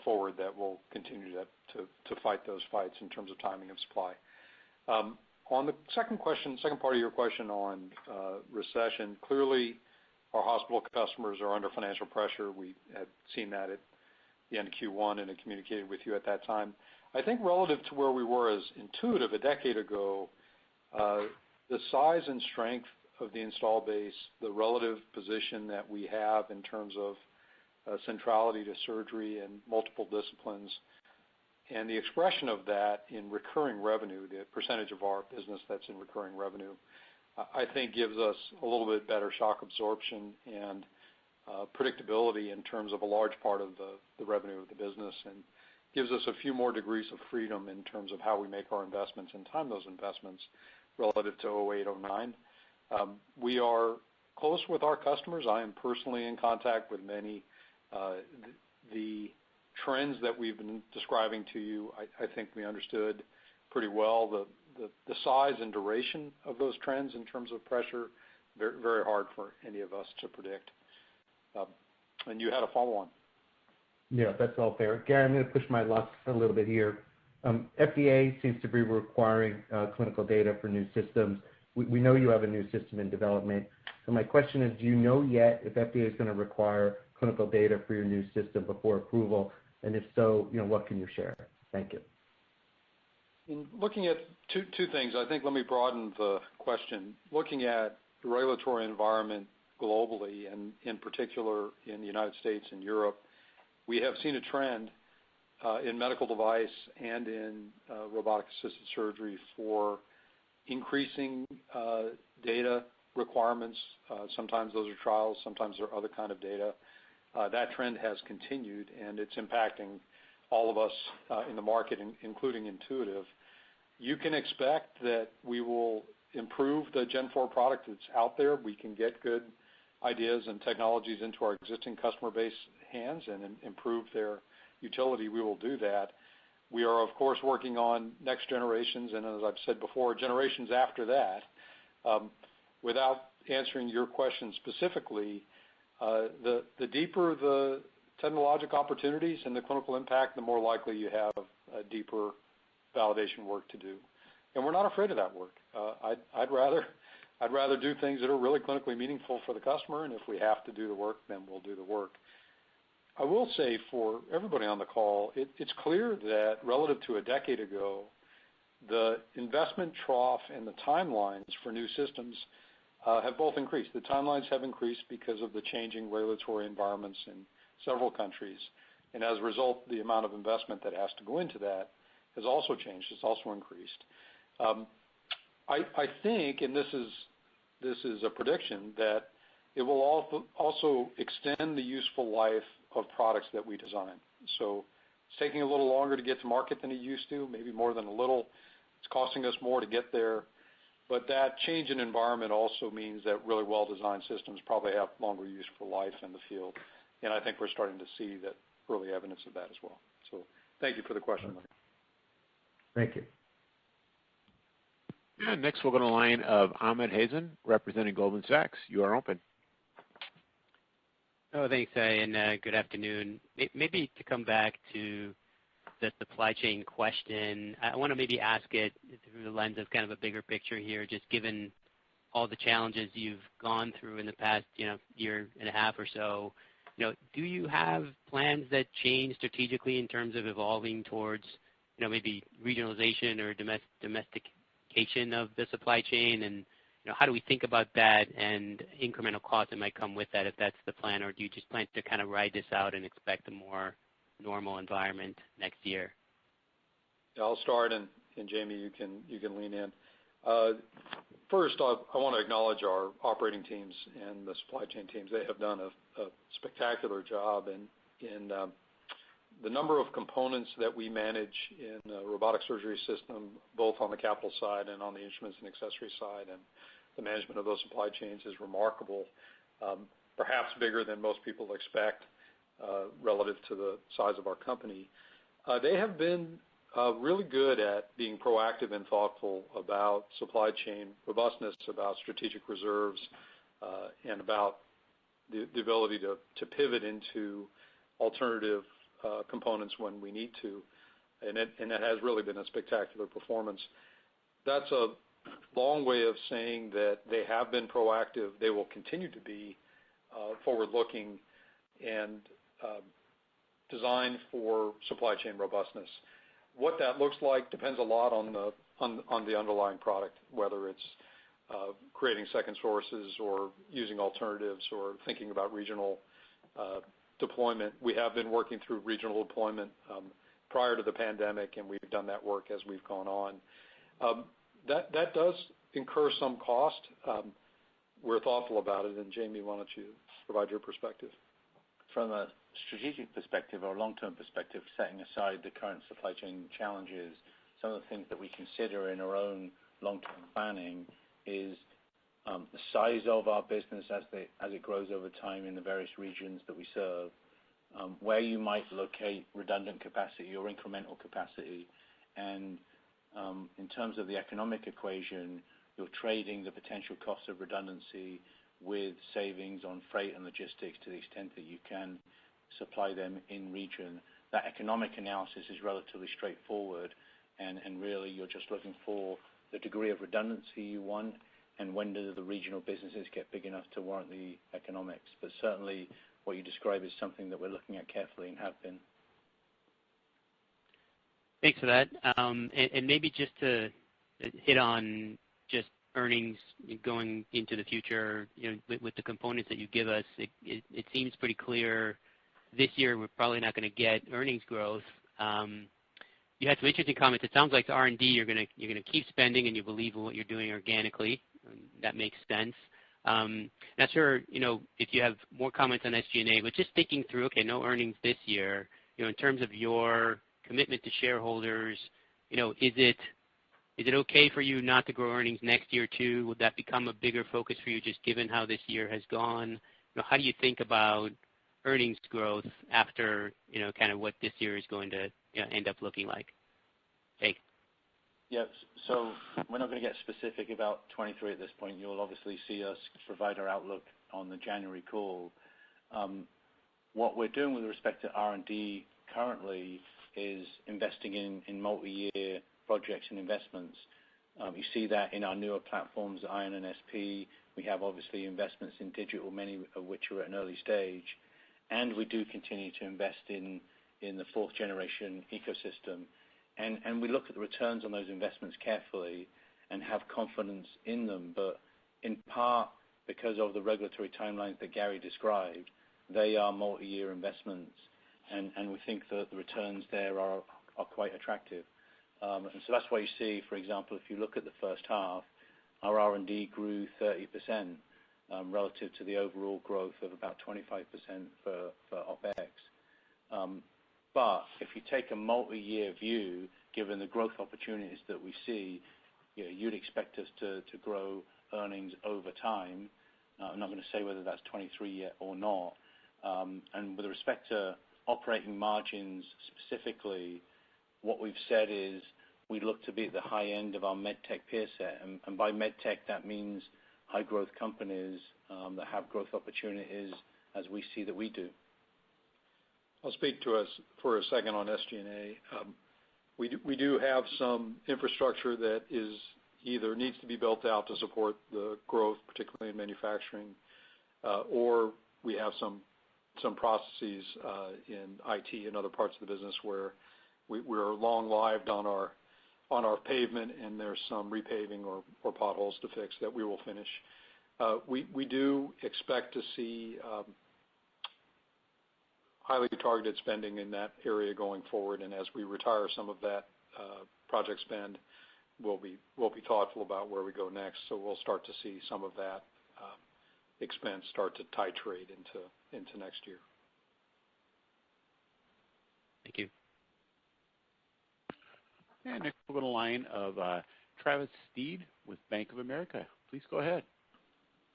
forward that we'll continue to fight those fights in terms of timing of supply. On the second part of your question on recession, clearly our hospital customers are under financial pressure. We had seen that at the end of Q1 and had communicated with you at that time. I think relative to where we were as Intuitive a decade ago, the size and strength of the install base, the relative position that we have in terms of centrality to surgery and multiple disciplines, and the expression of that in recurring revenue, the percentage of our business that's in recurring revenue, I think gives us a little bit better shock absorption and predictability in terms of a large part of the revenue of the business, and gives us a few more degrees of freedom in terms of how we make our investments and time those investments relative to 2008, 2009. We are close with our customers. I am personally in contact with many. The trends that we've been describing to you, I think we understood pretty well. The size and duration of those trends in terms of pressure, very, very hard for any of us to predict. And you had a follow-on. Yeah, that's all fair. Gary, I'm going to push my luck a little bit here. FDA seems to be requiring clinical data for new systems. We know you have a new system in development. So my question is, do you know yet if FDA is going to require clinical data for your new system before approval? And if so, what can you share? Thank you. In looking at two things, I think let me broaden the question. Looking at the regulatory environment globally, and in particular in the United States and Europe, we have seen a trend in medical device and in robotic-assisted surgery for increasing data requirements. Sometimes those are trials, sometimes they're other kind of data. That trend has continued, and it's impacting all of us in the market, including Intuitive. You can expect that we will improve the Gen 4 product that's out there. We can get good ideas and technologies into our existing customer base hands and improve their utility. We will do that. We are, of course, working on next generations, and as I've said before, generations after that. Without answering your question specifically, the deeper the technological opportunities and the clinical impact, the more likely you have a deeper validation work to do. And we're not afraid of that work. I'd rather do things that are really clinically meaningful for the customer, and if we have to do the work, then we'll do the work. I will say for everybody on the call, it's clear that relative to a decade ago, the investment trough and the timelines for new systems have both increased. The timelines have increased because of the changing regulatory environments in several countries, and as a result, the amount of investment that has to go into that has also changed. It's also increased. I think, and this is a prediction, that it will also extend the useful life of products that we design. So it's taking a little longer to get to market than it used to, maybe more than a little. It's costing us more to get there. But that change in environment also means that really well-designed systems probably have longer useful life in the field. And I think we're starting to see that early evidence of that as well. So thank you for the question, Larry. Thank you. And next we'll go to the line of Ahmed Hazen, representing Goldman Sachs. You are open. Oh, thanks, and good afternoon. Maybe to come back to the supply chain question, I want to maybe ask it through the lens of kind of a bigger picture here, just given all the challenges you've gone through in the past, year and a half or so. Do you have plans that change strategically in terms of evolving towards, maybe regionalization or domestication of the supply chain? And how do we think about that and incremental costs that might come with that if that's the plan, or do you just plan to kind of ride this out and expect a more normal environment next year? Yeah, I'll start, and Jamie, you can lean in. First, I want to acknowledge our operating teams and the supply chain teams. They have done a spectacular job in the number of components that we manage in a robotic surgery system, both on the capital side and on the instruments and accessory side, and the management of those supply chains is remarkable, perhaps bigger than most people expect relative to the size of our company. They have been really good at being proactive and thoughtful about supply chain robustness, about strategic reserves, and about the ability to pivot into alternative components when we need to, and that has really been a spectacular performance. That's a long way of saying that they have been proactive. They will continue to be forward-looking and designed for supply chain robustness. What that looks like depends a lot on the underlying product, whether it's creating second sources or using alternatives or thinking about regional deployment. We have been working through regional deployment prior to the pandemic, and we've done that work as we've gone on. That does incur some cost. We're thoughtful about it, and Jamie, why don't you provide your perspective? From a strategic perspective or long-term perspective, setting aside the current supply chain challenges, some of the things that we consider in our own long-term planning is the size of our business as it grows over time in the various regions that we serve, where you might locate redundant capacity or incremental capacity, and in terms of the economic equation, you're trading the potential cost of redundancy with savings on freight and logistics to the extent that you can supply them in region. That economic analysis is relatively straightforward, and really you're just looking for the degree of redundancy you want and when do the regional businesses get big enough to warrant the economics. But certainly what you describe is something that we're looking at carefully and have been. Thanks for that. And maybe just to hit on just earnings going into the future, with the components that you give us, it seems pretty clear this year we're probably not going to get earnings growth. You had some interesting comments. It sounds like the R&D you're going to keep spending, and you believe in what you're doing organically. That makes sense. Not sure if you have more comments on SG&A, but just thinking through, okay, no earnings this year. In terms of your commitment to shareholders, is it okay for you not to grow earnings next year too? Would that become a bigger focus for you just given how this year has gone? How do you think about earnings growth after, kind of what this year is going to end up looking like? Thanks. Yes, so we're not going to get specific about 23 at this point. You'll obviously see us provide our outlook on the January call. What we're doing with respect to R&D currently is investing in multi-year projects and investments. You see that in our newer platforms, Iron and SP. We have obviously investments in digital, many of which are at an early stage. And we do continue to invest in the fourth generation ecosystem. And we look at the returns on those investments carefully and have confidence in them. But in part, because of the regulatory timelines that Gary described, they are multi-year investments. And we think that the returns there are quite attractive. And so that's why you see, for example, if you look at the first half, our R&D grew 30% relative to the overall growth of about 25% for OPEX. But if you take a multi-year view, given the growth opportunities that we see, you'd expect us to grow earnings over time. I'm not going to say whether that's 23 yet or not. And with respect to operating margins specifically, what we've said is we look to be at the high end of our medtech peer set. And by medtech, that means high growth companies that have growth opportunities as we see that we do. I'll speak to us for a second on SG&A. We do have some infrastructure that is either needs to be built out to support the growth, particularly in manufacturing, or we have some processes in IT and other parts of the business where we're long-lived on our pavement, and there's some repaving or potholes to fix that we will finish. We do expect to see highly targeted spending in that area going forward, and as we retire some of that project spend, we'll be thoughtful about where we go next. So we'll start to see some of that expense start to titrate into next year. Thank you. And next we'll go to the line of Travis Steed with Bank of America. Please go ahead.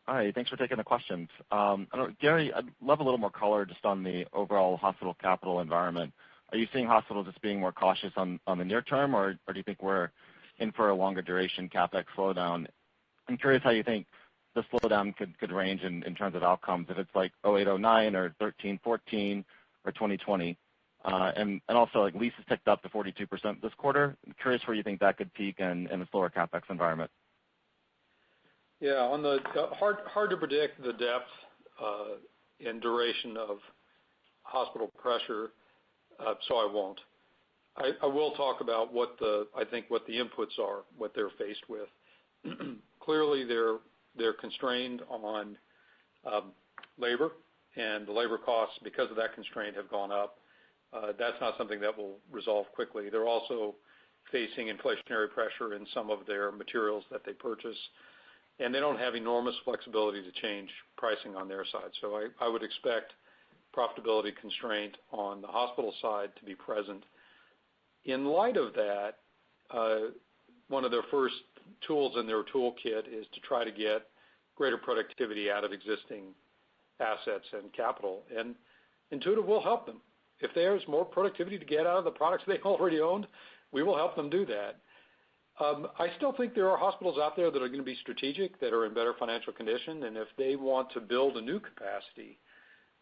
Hi, thanks for taking the questions. Gary, I'd love a little more color just on the overall hospital capital environment. Are you seeing hospitals just being more cautious on the near term, or do you think we're in for a longer duration CapEx slowdown? I'm curious how you think the slowdown could range in terms of outcomes, if it's like 08, 09 or 13, 14 or 2020. And also, like, Lease has ticked up to 42% this quarter. I'm curious where you think that could peak in a slower CapEx environment. Yeah, on the hard to predict the depth and duration of hospital pressure, so I won't. I will talk about what the inputs are, what they're faced with. Clearly, they're constrained on labor, and the labor costs because of that constraint have gone up. That's not something that will resolve quickly. They're also facing inflationary pressure in some of their materials that they purchase, and they don't have enormous flexibility to change pricing on their side. So I would expect profitability constraint on the hospital side to be present. In light of that, one of their first tools in their toolkit is to try to get greater productivity out of existing assets and capital, and Intuitive will help them. If there's more productivity to get out of the products they already owned, we will help them do that. I still think there are hospitals out there that are going to be strategic, that are in better financial condition, and if they want to build a new capacity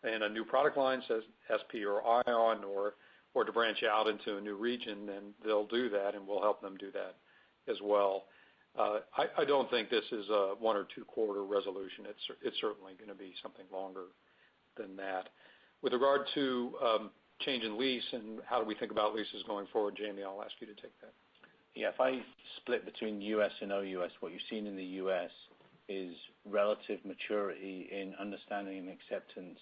and a new product line, says SP or ION, or to branch out into a new region, then they'll do that, and we'll help them do that as well. I don't think this is a 1 or 2 quarter resolution. It's certainly going to be something longer than that. With regard to change in lease and how do we think about leases going forward, Jamie, I'll ask you to take that. Yeah, if I split between U.S. and OUS, what you've seen in the U.S. is relative maturity in understanding and acceptance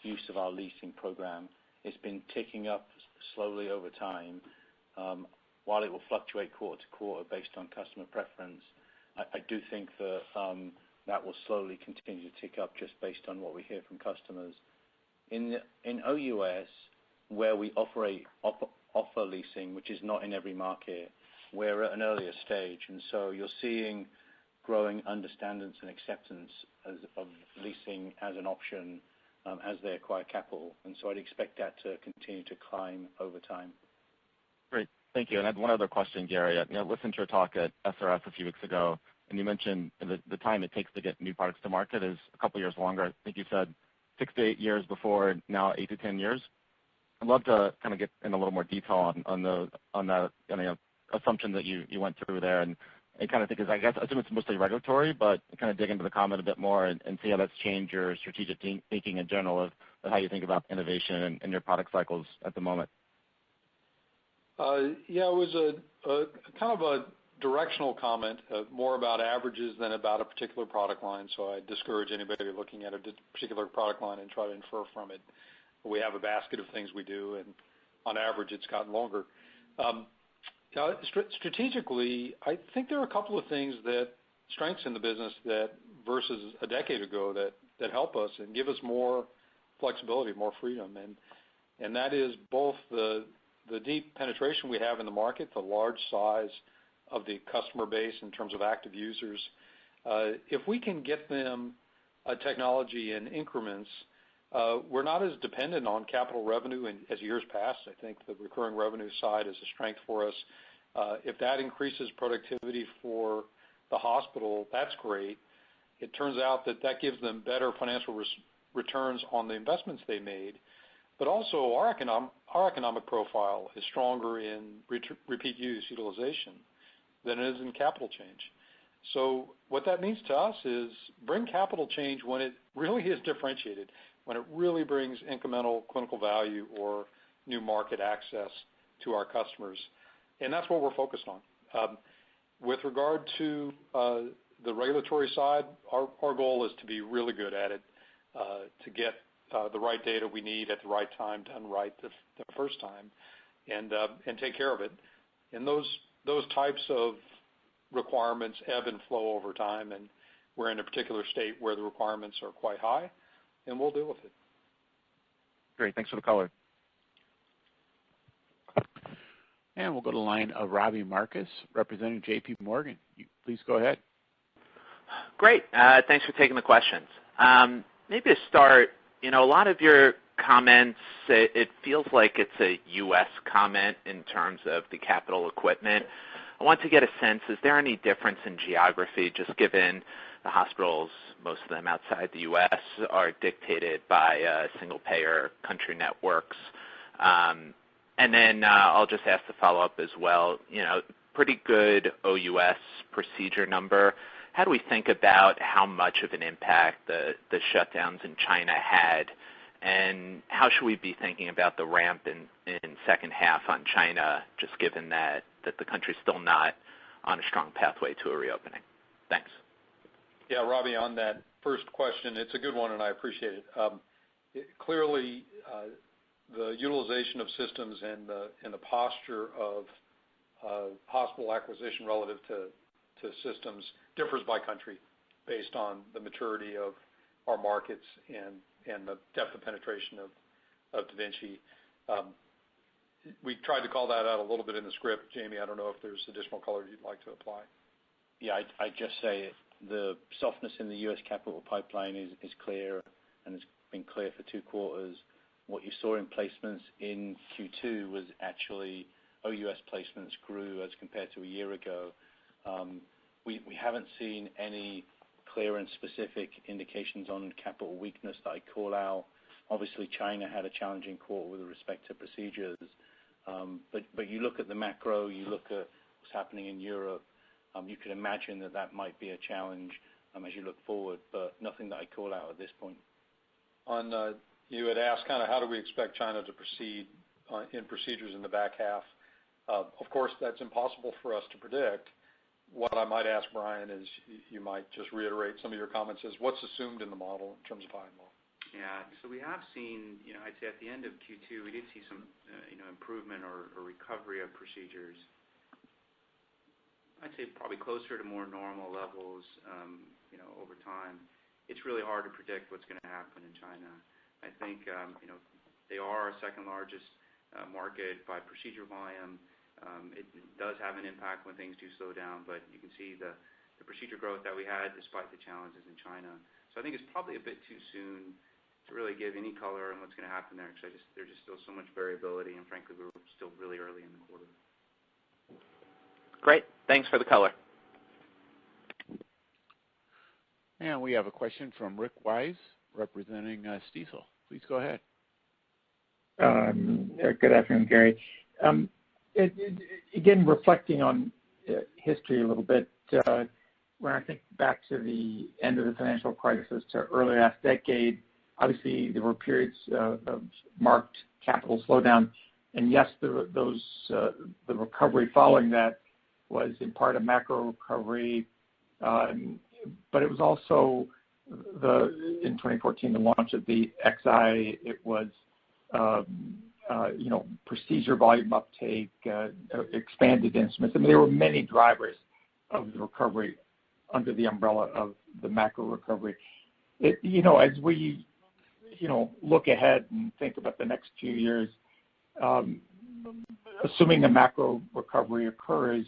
use of our leasing program. It's been ticking up slowly over time. While it will fluctuate quarter to quarter based on customer preference, I do think that that will slowly continue to tick up just based on what we hear from customers. In OUS, where we offer leasing, which is not in every market, we're at an earlier stage, and so you're seeing growing understandings and acceptance of leasing as an option as they acquire capital, and so I'd expect that to continue to climb over time. Great, thank you. And I had one other question, Gary. I listened to your talk at SRF a few weeks ago, and you mentioned the time it takes to get new products to market is a couple years longer. I think you said 6 to 8 years before, now 8 to 10 years. I'd love to kind of get in a little more detail on that assumption that you went through there, and kind of think is, I assume it's mostly regulatory, but kind of dig into the comment a bit more and see how that's changed your strategic thinking in general of how you think about innovation and your product cycles at the moment. Yeah, it was a kind of a directional comment, more about averages than about a particular product line. So I discourage anybody looking at a particular product line and try to infer from it. We have a basket of things we do, and on average, it's gotten longer. Strategically, I think there are a couple of things that strengths in the business that versus a decade ago that help us and give us more flexibility, more freedom, and that is both the deep penetration we have in the market, the large size of the customer base in terms of active users. If we can get them a technology in increments, we're not as dependent on capital revenue as years past. I think the recurring revenue side is a strength for us. If that increases productivity for the hospital, that's great. It turns out that gives them better financial returns on the investments they made. But also our economic profile is stronger in repeat use utilization than it is in capital change. So what that means to us is bring capital change when it really is differentiated, when it really brings incremental clinical value or new market access to our customers. And that's what we're focused on. With regard to the regulatory side, our goal is to be really good at it, to get the right data we need at the right time, done right the first time, and take care of it. And those types of requirements ebb and flow over time, and we're in a particular state where the requirements are quite high, and we'll deal with it. Great, thanks for the color. And we'll go to the line of Robbie Marcus, representing J.P. Morgan. Please go ahead. Great. Thanks for taking the questions. Maybe to start, a lot of your comments, it feels like it's a U.S. comment in terms of the capital equipment. I want to get a sense, is there any difference in geography, just given the hospitals, most of them outside the U.S., are dictated by single-payer country networks? And then I'll just ask the follow-up as well. Pretty good OUS procedure number. How do we think about how much of an impact the shutdowns in China had, and how should we be thinking about the ramp in second half on China, just given that the country's still not on a strong pathway to a reopening? Thanks. Yeah, Robbie, on that first question, it's a good one, and I appreciate it. Clearly, the utilization of systems and the posture of hospital acquisition relative to systems differs by country based on the maturity of our markets and the depth of penetration of Da Vinci. We tried to call that out a little bit in the script. Jamie, I don't know if there's additional color you'd like to apply. Yeah, I'd just say the softness in the U.S. capital pipeline is clear, and it's been clear for 2 quarters. What you saw in placements in Q2 was actually OUS placements grew as compared to a year ago. We haven't seen any clear and specific indications on capital weakness that I call out. Obviously, China had a challenging quarter with respect to procedures. But you look at the macro, you look at what's happening in Europe, you could imagine that might be a challenge as you look forward, but nothing that I call out at this point. You had asked kind of how do we expect China to proceed in procedures in the back half. Of course, that's impossible for us to predict. What I might ask Brian is you might just reiterate some of your comments is what's assumed in the model in terms of high and low. Yeah, so we have seen, I'd say at the end of Q2, we did see some, improvement or recovery of procedures. I'd say probably closer to more normal levels, over time. It's really hard to predict what's going to happen in China. I think, they are our second largest market by procedure volume. It does have an impact when things do slow down, but you can see the procedure growth that we had despite the challenges in China. So I think it's probably a bit too soon to really give any color on what's going to happen there because there's just still so much variability, and frankly, we're still really early in the quarter. Great. Thanks for the color. And we have a question from Rick Wise, representing Stifel. Please go ahead. Good afternoon, Gary. Again, reflecting on history a little bit, when I think back to the end of the financial crisis to early last decade, obviously there were periods of marked capital slowdown, and yes, the recovery following that was in part a macro recovery, but it was also in 2014 the launch of the XI. It was procedure volume uptake, expanded instruments. I mean, there were many drivers of the recovery under the umbrella of the macro recovery. As we look ahead and think about the next few years, assuming a macro recovery occurs,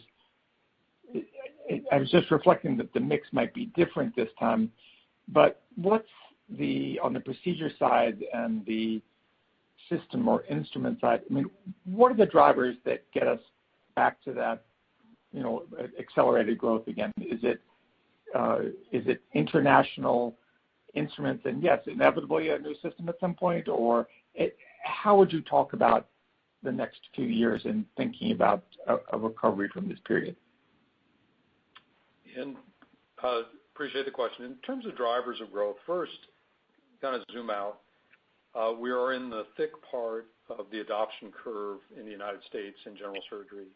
I was just reflecting that the mix might be different this time, but what's on the procedure side and the system or instrument side, I mean, what are the drivers that get us back to that, accelerated growth again? Is it international instruments? And yes, inevitably a new system at some point, or how would you talk about the next few years in thinking about a recovery from this period? And appreciate the question. In terms of drivers of growth, first, kind of zoom out. We are in the thick part of the adoption curve in the United States in general surgery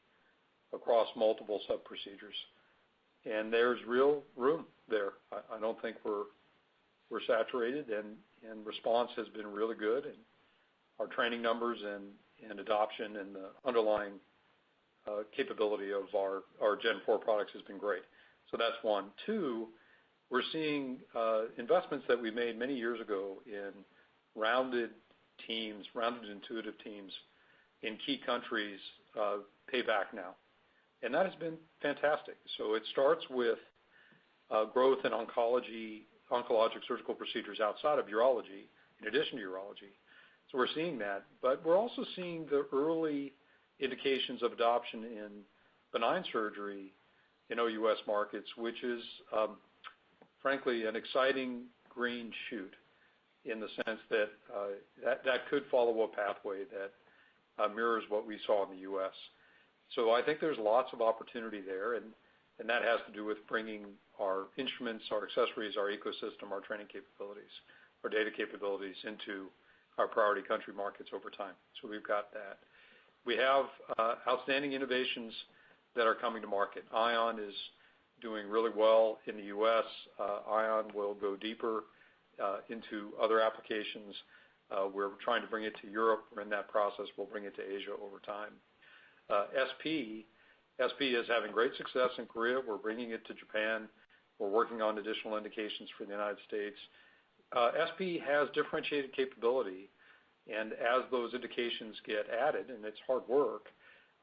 across multiple sub-procedures. And there's real room there. I don't think we're saturated, and response has been really good, and our training numbers and adoption and the underlying capability of our Gen 4 products has been great. So that's one. Two, we're seeing investments that we made many years ago in rounded intuitive teams in key countries pay back now. And that has been fantastic. So it starts with growth in oncologic surgical procedures outside of urology, in addition to urology. So we're seeing that. But we're also seeing the early indications of adoption in benign surgery in OUS markets, which is, frankly, an exciting green shoot in the sense that that could follow a pathway that mirrors what we saw in the U.S. So I think there's lots of opportunity there, and that has to do with bringing our instruments, our accessories, our ecosystem, our training capabilities, our data capabilities into our priority country markets over time. So we've got that. We have outstanding innovations that are coming to market. Ion is doing really well in the U.S. Ion will go deeper into other applications. We're trying to bring it to Europe. We're in that process. We'll bring it to Asia over time. SP is having great success in Korea. We're bringing it to Japan. We're working on additional indications for the United States. SP has differentiated capability, and as those indications get added, and it's hard work,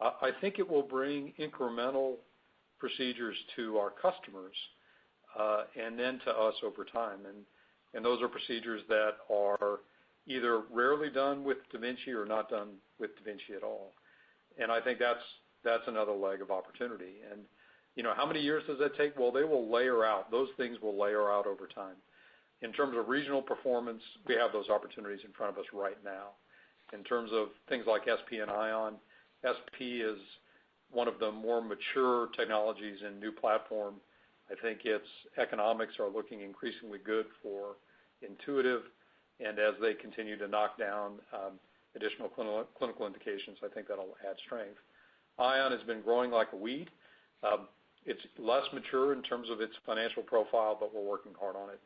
I think it will bring incremental procedures to our customers and then to us over time. And those are procedures that are either rarely done with Da Vinci or not done with Da Vinci at all. And I think that's another leg of opportunity. And How many years does that take? Well, they will layer out. Those things will layer out over time. In terms of regional performance, we have those opportunities in front of us right now. In terms of things like SP and ION, SP is one of the more mature technologies in new platform. I think its economics are looking increasingly good for Intuitive, and as they continue to knock down additional clinical indications, I think that'll add strength. ION has been growing like a weed. It's less mature in terms of its financial profile, but we're working hard on it.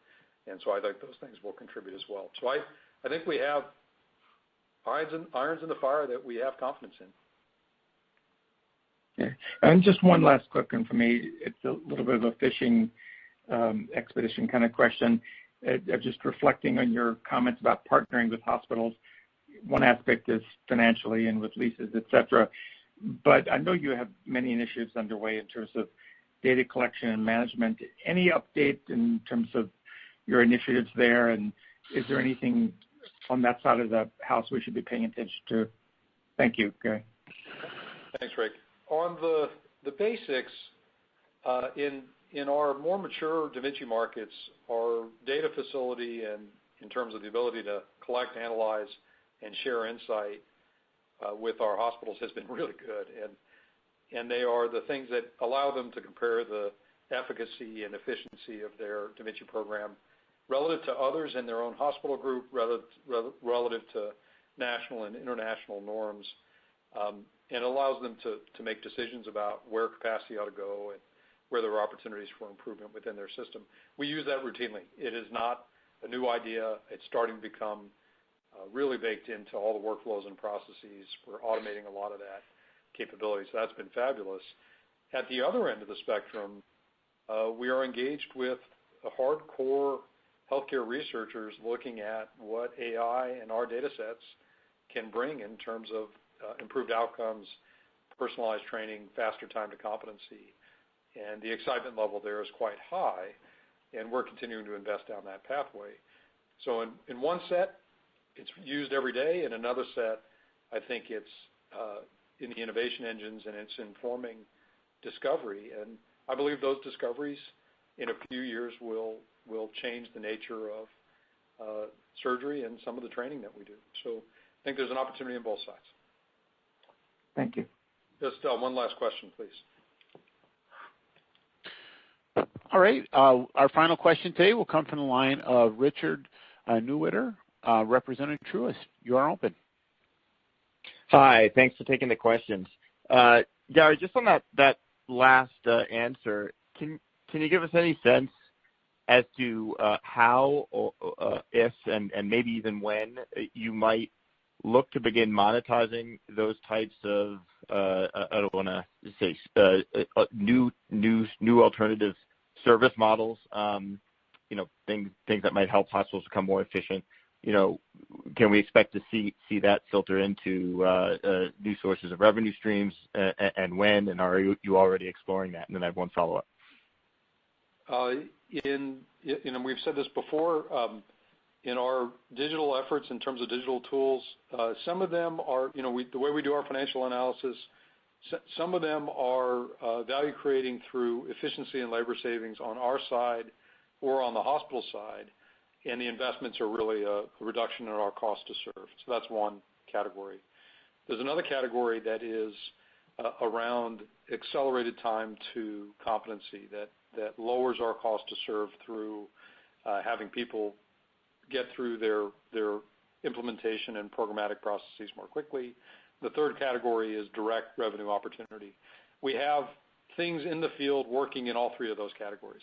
And so I think those things will contribute as well. So I think we have irons in the fire that we have confidence in. Okay. And just one last quick one for me. It's a little bit of a fishing expedition kind of question. Just reflecting on your comments about partnering with hospitals. One aspect is financially and with leases, et cetera. But I know you have many initiatives underway in terms of data collection and management. Any update in terms of your initiatives there, and is there anything on that side of the house we should be paying attention to? Thank you, Gary. Thanks, Rick. On the basics, in our more mature Da Vinci markets, our data facility and in terms of the ability to collect, analyze, and share insight with our hospitals has been really good. And they are the things that allow them to compare the efficacy and efficiency of their Da Vinci program relative to others in their own hospital group, relative to national and international norms, and allows them to make decisions about where capacity ought to go and where there are opportunities for improvement within their system. We use that routinely. It is not a new idea. It's starting to become really baked into all the workflows and processes. We're automating a lot of that capability, so that's been fabulous. At the other end of the spectrum, we are engaged with the hardcore healthcare researchers looking at what AI and our data sets can bring in terms of improved outcomes, personalized training, faster time to competency. And the excitement level there is quite high, and we're continuing to invest down that pathway. So in one set, it's used every day. In another set, I think it's in the innovation engines, and it's informing discovery. And I believe those discoveries in a few years will change the nature of surgery and some of the training that we do. So I think there's an opportunity on both sides. Thank you. Just one last question, please. All right. Our final question today will come from the line of Richard Newitter, representing Truist. You are open. Hi. Thanks for taking the questions. Gary, just on that last answer, can you give us any sense as to how or if and maybe even when you might look to begin monetizing those types of I don't want to say new alternative service models, things that might help hospitals become more efficient. Can we expect to see that filter into new sources of revenue streams, and when? And are you already exploring that? And then I have one follow-up. We've said this before. In our digital efforts, in terms of digital tools, some of them are, the way we do our financial analysis, some of them are value creating through efficiency and labor savings on our side or on the hospital side, and the investments are really a reduction in our cost to serve. So that's one category. There's another category that is around accelerated time to competency that lowers our cost to serve through having people get through their implementation and programmatic processes more quickly. The third category is direct revenue opportunity. We have things in the field working in all three of those categories,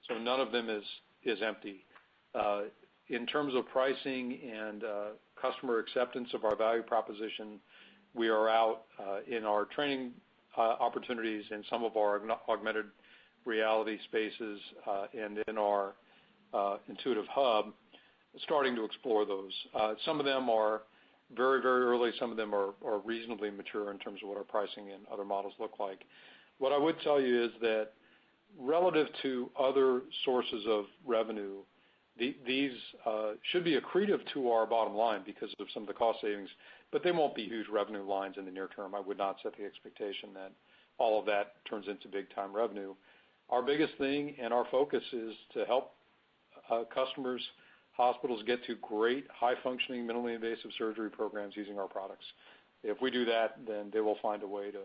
so none of them is empty. In terms of pricing and customer acceptance of our value proposition, we are out in our training opportunities in some of our augmented reality spaces and in our Intuitive Hub, starting to explore those. Some of them are very, very early. Some of them are reasonably mature in terms of what our pricing and other models look like. What I would tell you is that relative to other sources of revenue, these should be accretive to our bottom line because of some of the cost savings, but they won't be huge revenue lines in the near term. I would not set the expectation that all of that turns into big-time revenue. Our biggest thing and our focus is to help customers, hospitals get to great, high-functioning, minimally invasive surgery programs using our products. If we do that, then they will find a way to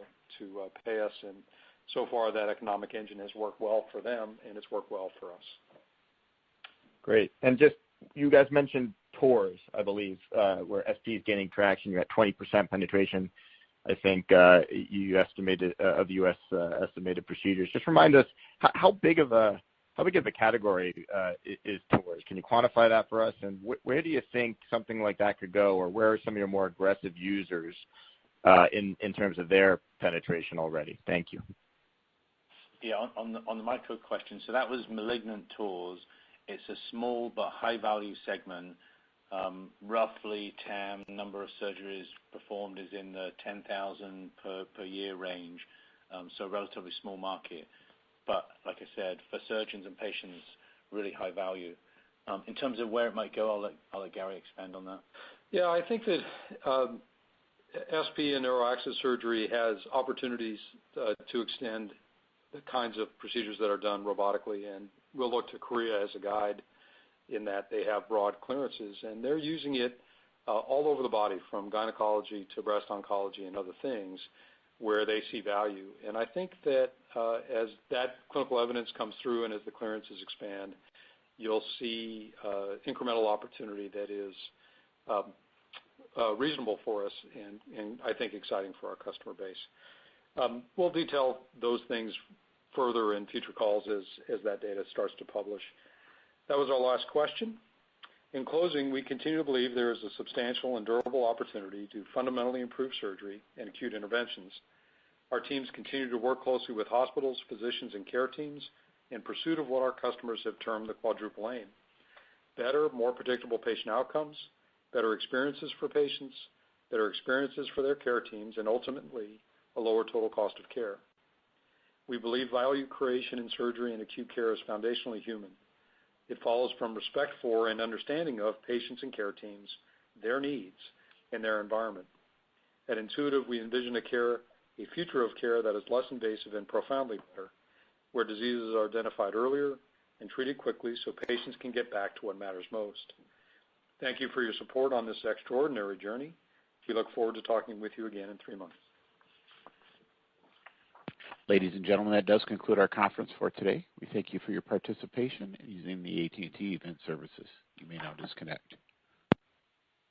pay us, and so far that economic engine has worked well for them, and it's worked well for us. Great. And just, you guys mentioned tours, I believe, where SP is gaining traction. You're at 20% penetration, I think, you estimated of the U.S. Estimated procedures. Just remind us, how big of a category is tours? Can you quantify that for us? And where do you think something like that could go, or where are some of your more aggressive users in terms of their penetration already? Thank you. Yeah, on the micro question, so that was malignant tours. It's a small but high-value segment. Roughly TAM, number of surgeries performed, is in the 10,000 per year range, so relatively small market. But like I said, for surgeons and patients, really high value. In terms of where it might go, I'll let Gary expand on that. Yeah, I think that SP and neuroaxis surgery has opportunities to extend the kinds of procedures that are done robotically, and we'll look to Korea as a guide in that they have broad clearances, and they're using it all over the body, from gynecology to breast oncology and other things where they see value. And I think that as that clinical evidence comes through and as the clearances expand, you'll see incremental opportunity that is reasonable for us and I think exciting for our customer base. We'll detail those things further in future calls as that data starts to publish. That was our last question. In closing, we continue to believe there is a substantial and durable opportunity to fundamentally improve surgery and acute interventions. Our teams continue to work closely with hospitals, physicians, and care teams in pursuit of what our customers have termed the quadruple aim: better, more predictable patient outcomes, better experiences for patients, better experiences for their care teams, and ultimately a lower total cost of care. We believe value creation in surgery and acute care is foundationally human. It follows from respect for and understanding of patients and care teams, their needs, and their environment. At Intuitive, we envision a future of care that is less invasive and profoundly better, where diseases are identified earlier and treated quickly so patients can get back to what matters most. Thank you for your support on this extraordinary journey. We look forward to talking with you again in 3 months. Ladies and gentlemen, that does conclude our conference for today. We thank you for your participation in using the AT&T Event Services. You may now disconnect.